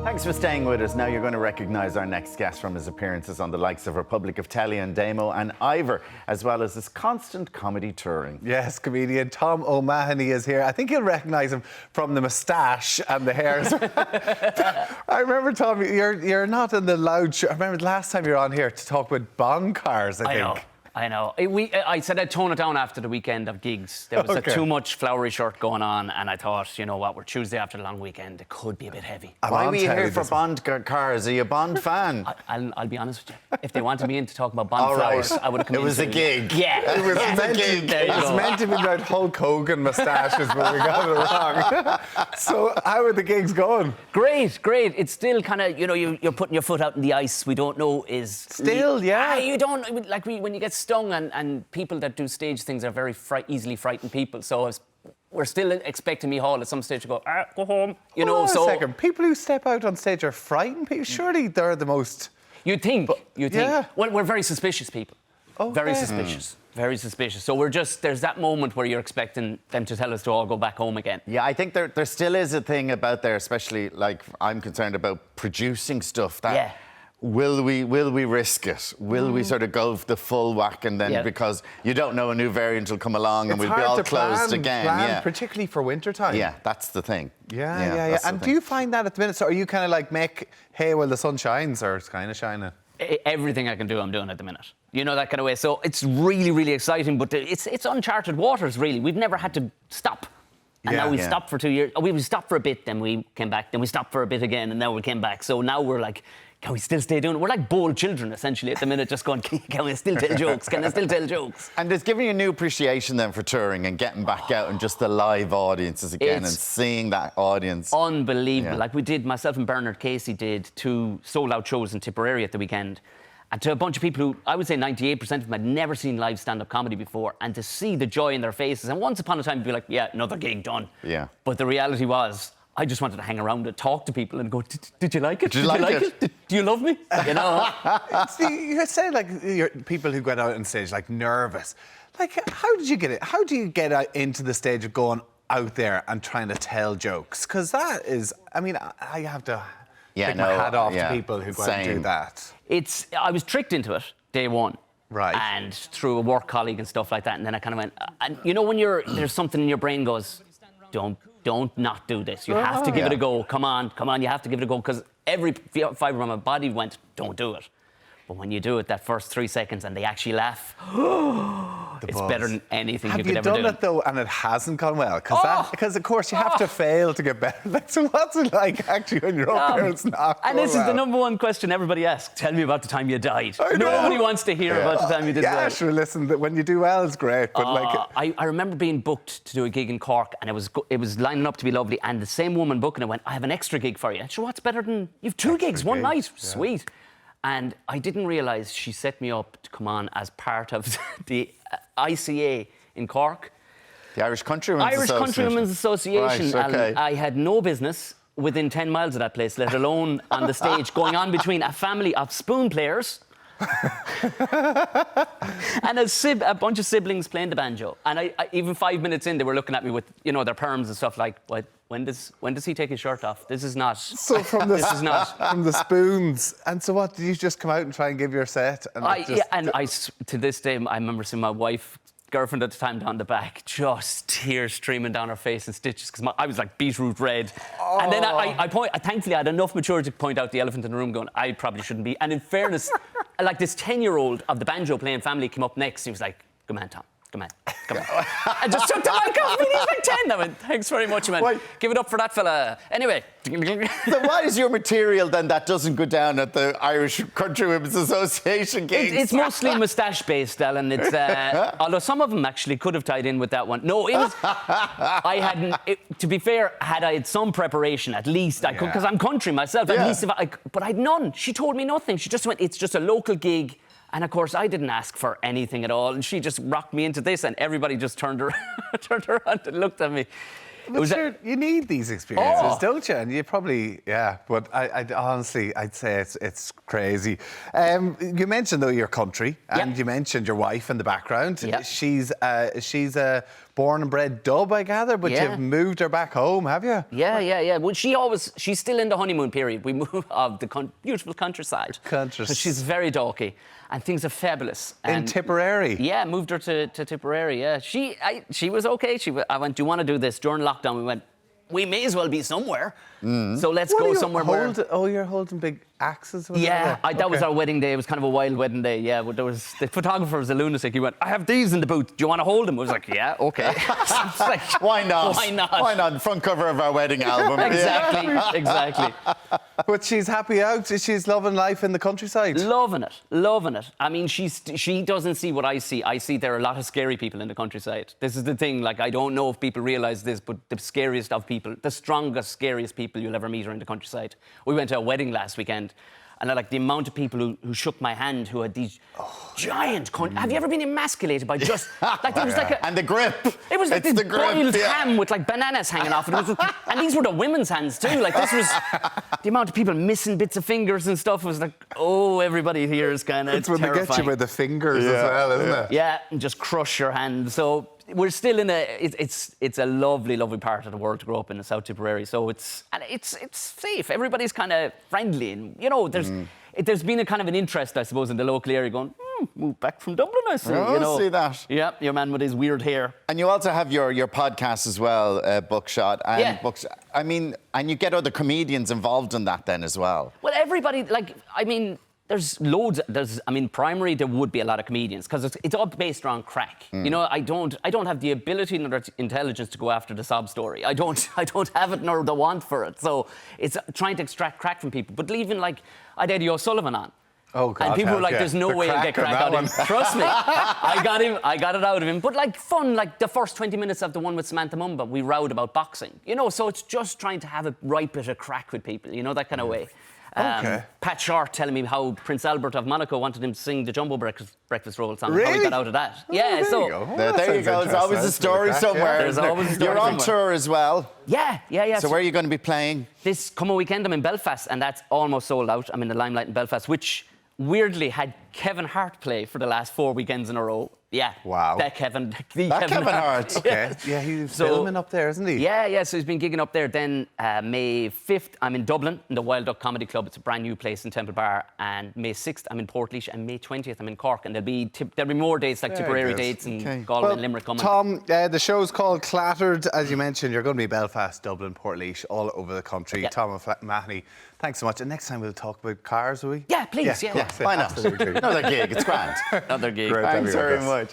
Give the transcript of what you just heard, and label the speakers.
Speaker 1: Thanks for staying with us. Now you're going to recognise our next guest from his appearances on the likes of Republic of Telly and Damo and Ivor, as well as his constant comedy touring.
Speaker 2: Yes, comedian Tom O'Mahony is here. I think you'll recognise him from the moustache and the hair. I remember, Tom, you're not in the loud show. I remember the last time you were on here to talk with Bond cars, I think.
Speaker 3: I know. I said I'd tone it down after the weekend of gigs. There was too much flowery shirt going on, and I thought, you know what, we're Tuesday after the long weekend. It could be a bit heavy.
Speaker 1: Why were you here for Bond cars? Are you a Bond fan?
Speaker 3: I'll be honest with you. If they wanted me in to talk about Bond flowers, I would have come in.
Speaker 1: It was a gig.
Speaker 3: Yeah.
Speaker 1: It was a gig.
Speaker 2: It was meant to be about Hulk Hogan moustaches, but we got it wrong. So how are the gigs going?
Speaker 3: Great. It's still kind of, you know, you're putting your foot out in the ice. We don't know is...
Speaker 2: Still, yeah.
Speaker 3: You don't... Like, when you get stung and people that do stage things are very easily frightened people. So we're still expecting me Hall at some stage to go, go home. You know,
Speaker 2: a second. People who step out on stage are frightened people. Surely they're the most...
Speaker 3: You'd think.
Speaker 2: Yeah.
Speaker 3: Well, we're very suspicious people.
Speaker 2: Okay.
Speaker 3: Very suspicious. So there's that moment where you're expecting them to tell us to all go back home again.
Speaker 1: Yeah, I think there still is a thing about there, especially, like, I'm concerned about producing stuff that...
Speaker 3: Yeah.
Speaker 1: Will we risk it? Will we sort of go the full whack and then because you don't know a new variant will come along and we'll be all closed again?
Speaker 2: Particularly for winter time.
Speaker 1: Yeah, that's the thing.
Speaker 2: Yeah. And do you find that at the minute? So are you kind of like make hay while the sun shines, or it's kind of shining?
Speaker 3: Everything I can do, I'm doing at the minute. You know, that kind of way. So it's really, really exciting, but it's uncharted waters, really. We've never had to stop. And now we stopped for 2 years. We stopped for a bit, then we came back, then we stopped for a bit again, and now we came back. So now we're like, can we still stay doing it? We're like bold children, essentially, at the minute, just going, can we still tell jokes? Can I still tell jokes?
Speaker 1: And it's giving you a new appreciation then for touring and getting back out and just the live audiences again and seeing that audience.
Speaker 3: Unbelievable. Yeah. Like we did, myself and Bernard Casey did 2 sold-out shows in Tipperary at the weekend. And to a bunch of people who, I would say 98% of them had never seen live stand-up comedy before, and to see the joy in their faces. And once upon a time, you'd be like, yeah, another gig done.
Speaker 1: Yeah.
Speaker 3: But the reality was, I just wanted to hang around and talk to people and go, did you like it?
Speaker 1: Did you like it?
Speaker 3: Do you love me? You know?
Speaker 2: See, you said, like, people who get out on stage, like, nervous. Like, how did you get it? How do you get out into the stage of going out there and trying to tell jokes? Because that is, I mean, I have to take my hat off to people who go out and do that.
Speaker 3: I was tricked into it day one.
Speaker 2: Right.
Speaker 3: And through a work colleague and stuff like that. And then I kind of went, and you know when there's something in your brain goes, don't not do this. You have to give it a go. Come on, you have to give it a go. Because every fibre of my body went, don't do it. But when you do it, that first 3 seconds and they actually laugh, it's better than anything you could ever do.
Speaker 2: Have you done it, though, and it hasn't gone well? Because, of course, you have to fail to get better. Like, so what's it like, actually, when you're up there, it's not
Speaker 3: And this is the number one question everybody asks. Tell me about the time you died. Nobody wants to hear about the time you did well.
Speaker 2: Yeah, sure, listen, when you do well, it's great. But
Speaker 3: I remember being booked to do a gig in Cork, and it was lining up to be lovely, and the same woman booking it went, I have an extra gig for you. And sure, what's better than... You've 2 gigs, one night. Yeah. Sweet. And I didn't realise she set me up to come on as part of the ICA in Cork.
Speaker 1: The Irish Countrywomen's
Speaker 3: Association.
Speaker 1: Right, okay.
Speaker 3: And I had no business within 10 miles of that place, let alone on the stage, going on between a family of spoon players and a bunch of siblings playing the banjo. And I even 5 minutes in, they were looking at me with, you know, their perms and stuff like, what? When does he take his shirt off? This is not...
Speaker 2: So from the, from the spoons. And so what, did you just come out and try and give your set? And
Speaker 3: to this day, I remember seeing my wife, girlfriend at the time, down the back, just tears streaming down her face and stitches, because I was like beetroot red. Oh. And then thankfully I had enough maturity to point out the elephant in the room going, I probably shouldn't be. And in fairness, like this 10-year-old of the banjo playing family came up next. He was like, come on, Tom. Come on. I just took the mic off me. He's like 10. I went, thanks very much, man. Why? Give it up for that fella. Anyway.
Speaker 1: So what is your material then that doesn't go down at the Irish Countrywomen's Association gigs?
Speaker 3: It's mostly moustache-based, Alan. It's although some of them actually could have tied in with that one. No, it was... to be fair, had I had some preparation, at least I could, because I'm country myself. At least but I had none. She told me nothing. She just went, it's just a local gig. And, of course, I didn't ask for anything at all. And she just rocked me into this, and everybody just turned around and looked at me.
Speaker 2: You need these experiences, don't you? And you probably, but I honestly, I'd say it's crazy. You mentioned, though, your country, and you mentioned your wife in the background. She's a born and bred Dub, I gather, but you've moved her back home, have you?
Speaker 3: Yeah. Well, she's still in the honeymoon period. We moved of the beautiful countryside. But she's very dorky, and things are fabulous.
Speaker 2: In Tipperary?
Speaker 3: Yeah, moved her to Tipperary, yeah. She was okay. I went, do you want to do this? During lockdown, we went, we may as well be somewhere. So let's go somewhere where...
Speaker 2: Oh, you're holding big axes?
Speaker 3: Yeah, that was our wedding day. It was kind of a wild wedding day, yeah. But the photographer was a lunatic. He went, I have these in the booth. Do you want to hold them? I was like, yeah, okay.
Speaker 1: Like, why not?
Speaker 3: Why not?
Speaker 1: Why not? Front cover of our wedding album.
Speaker 3: Exactly.
Speaker 2: But she's happy out. She's loving life in the countryside.
Speaker 3: Loving it. I mean, she doesn't see what I see. I see there are a lot of scary people in the countryside. This is the thing. Like, I don't know if people realise this, but the scariest of people, the strongest, scariest people you'll ever meet are in the countryside. We went to a wedding last weekend, and like the amount of people who shook my hand who had these giant... Have you ever been emasculated by just... Like, there was like a...
Speaker 1: And the grip.
Speaker 3: It was like this boiled ham with like bananas hanging off it. And these were the women's hands too. Like, this was... The amount of people missing bits of fingers and stuff was like, oh, everybody here is kind of
Speaker 2: It's when
Speaker 3: terrifying.
Speaker 2: they get you by the fingers as well, isn't it?
Speaker 3: Yeah, and just crush your hand. So we're still in it's a lovely, lovely part of the world to grow up in, the South Tipperary. So it's safe. Everybody's kind of friendly, and you know, there's been a kind of an interest, I suppose, in the local area going, move back from Dublin, I see.
Speaker 1: Oh,
Speaker 3: you know.
Speaker 1: See that.
Speaker 3: Yeah, your man with his weird hair.
Speaker 1: And you also have your podcast as well, Buckshot. And
Speaker 3: Yeah.
Speaker 1: I mean, and you get other comedians involved in that then as well.
Speaker 3: Well, everybody, like, I mean, there's loads. Primary, there would be a lot of comedians because it's all based around crack. You know, I don't have the ability nor the intelligence to go after the sob story. I don't have it nor the want for it. So it's trying to extract crack from people. But even like, I had Eddie O'Sullivan on.
Speaker 2: Oh, God,
Speaker 3: and people were like, there's no way you'll get crack out of him. Trust me. I got it out of him. But like fun, like the first 20 minutes of the one with Samantha Mumba, we rowed about boxing. You know, so it's just trying to have a right bit of crack with people, you know, that kind of way. Pat Short telling me how Prince Albert of Monaco wanted him to sing the Jumbo Breakfast Roll song.
Speaker 2: Really?
Speaker 3: How he got out of that.
Speaker 2: There you go. Well,
Speaker 1: there you go. There's always a story somewhere.
Speaker 3: There's always a story
Speaker 1: You're on tour as well.
Speaker 3: Yeah.
Speaker 1: So where are you going to be playing?
Speaker 3: This coming weekend, I'm in Belfast, and that's almost sold out. I'm in the Limelight in Belfast, which weirdly had Kevin Hart play for the last 4 weekends in a row. Yeah.
Speaker 2: Wow.
Speaker 3: That Kevin
Speaker 1: Hart.
Speaker 2: Okay. Yeah, he's filming up there, isn't he?
Speaker 3: Yeah. So he's been gigging up there. Then May 5th, I'm in Dublin in the Wild Duck Comedy Club. It's a brand new place in Temple Bar. And May 6th, I'm in Portlaoise. And May 20th, I'm in Cork. And there'll be more dates like Tipperary dates and Galway and Limerick coming.
Speaker 2: Tom, the show's called Clattered. As you mentioned, you're going to be Belfast, Dublin, Portlaoise, all over the country.
Speaker 3: Yeah.
Speaker 2: Tom O'Mahony, thanks so much. And next time we'll talk about cars, will we?
Speaker 3: Yeah, please. Yeah.
Speaker 1: Why not?
Speaker 2: Absolutely.
Speaker 1: Another gig. It's grand.
Speaker 3: Another gig.
Speaker 2: Great.
Speaker 1: Thanks very much.